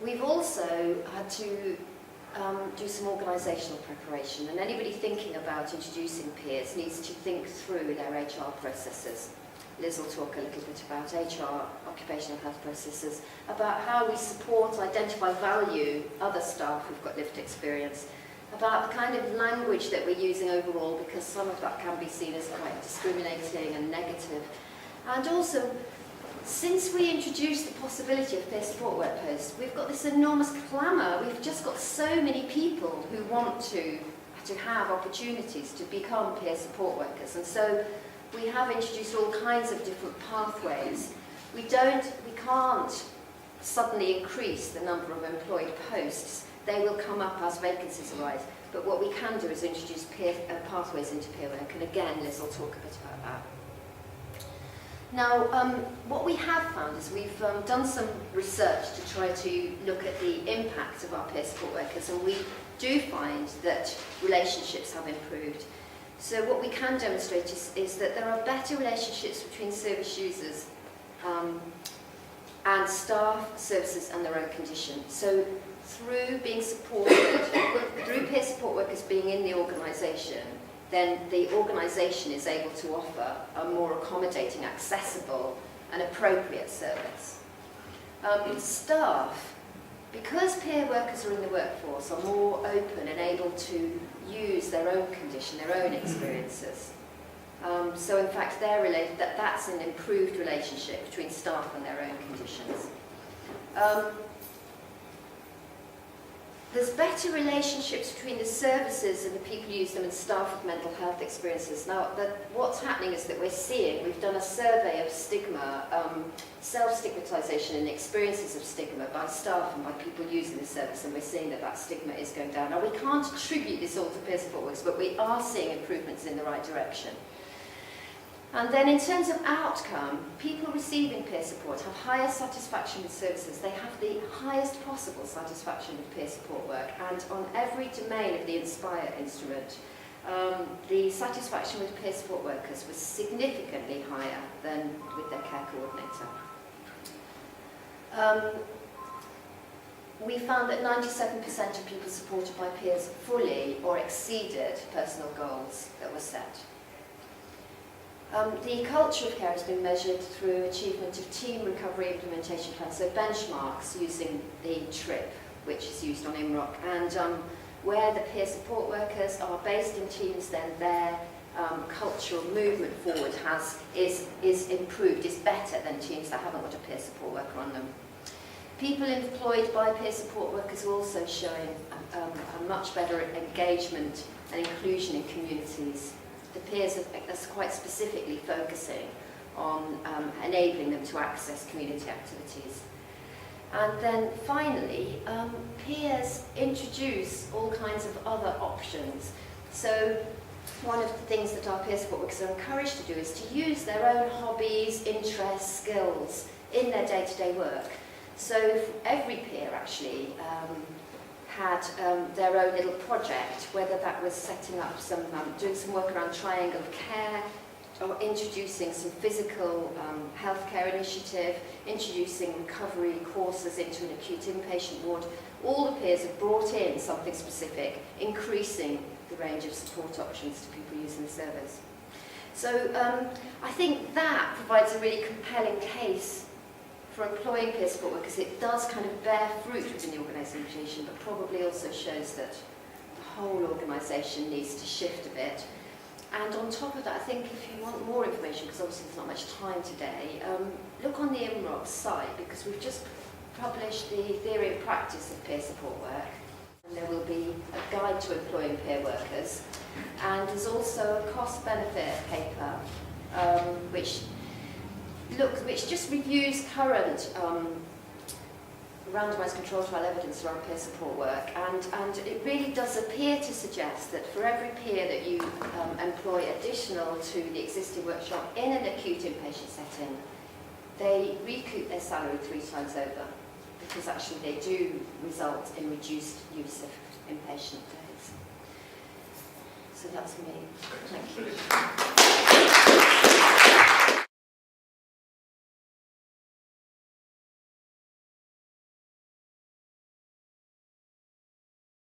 We've also had to do some organisational preparation, and anybody thinking about introducing peers needs to think through their HR processes. Liz will talk a little bit about HR, occupational health processes, about how we support, identify, value other staff who've got lived experience, about the kind of language that we're using overall, because some of that can be seen as quite discriminating and negative. And also, since we introduced the possibility of peer support work posts, we've got this enormous clamour. We've just got so many people who want to have opportunities to become peer support workers. And so we have introduced all kinds of different pathways. We can't suddenly increase the number of employed posts. They will come up as vacancies arise. But what we can do is introduce pathways into peer work. And again, Liz will talk a bit about that. Now, what we have found is we've done some research to try to look at the impact of our peer support workers, and we do find that relationships have improved. So what we can demonstrate is that there are better relationships between service users and staff, services and their own condition. So through being supported, through peer support workers being in the organisation, then the organisation is able to offer a more accommodating, accessible and appropriate service. Staff, because peer workers are in the workforce, are more open and able to use their own condition, their own experiences. So in fact, that's an improved relationship between staff and their own conditions. There's better relationships between the services and the people who use them and staff with mental health experiences. Now, what's happening is that we've done a survey of stigma, self-stigmatisation and experiences of stigma by staff and by people using the service, and we're seeing that stigma is going down. Now, we can't attribute this all to peer support workers, but we are seeing improvements in the right direction. And then in terms of outcome, people receiving peer support have higher satisfaction with services. They have the highest possible satisfaction with peer support work. And on every domain of the Inspire instrument, the satisfaction with peer support workers was significantly higher than with their care coordinator. We found that 97% of people supported by peers fully or exceeded personal goals that were set. The culture of care has been measured through achievement of team recovery implementation plans, so benchmarks using the TRIP, which is used on IMROC, and where the peer support workers are based in teams, then their cultural movement forward is improved, is better than teams that haven't got a peer support worker on them. People employed by peer support workers are also showing a much better engagement and inclusion in communities. The peers are quite specifically focusing on enabling them to access community activities. And then finally, peers introduce all kinds of other options. So one of the things that our peer support workers are encouraged to do is to use their own hobbies, interests, skills in their day-to-day work. So every peer actually had their own little project, whether that was setting up doing some work around triangle of care, or introducing some physical healthcare initiative, introducing recovery courses into an acute inpatient ward. All the peers have brought in something specific, increasing the range of support options to people using the service. So I think that provides a really compelling case for employing peer support workers. It does kind of bear fruit within the organisation, but probably also shows that the whole organisation needs to shift a bit. And on top of that, I think if you want more information, because obviously there's not much time today, look on the IMROC site, because we've just published the theory and practice of peer support work. And there will be a guide to employing peer workers. And there's also a cost-benefit paper, which just reviews current randomised controlled trial evidence around peer support work, and it really does appear to suggest that for every peer that you employ additional to the existing workshop in an acute inpatient setting, they recoup their salary 3 times over, because actually they do result in reduced use of inpatient days. So that's me. Thank you.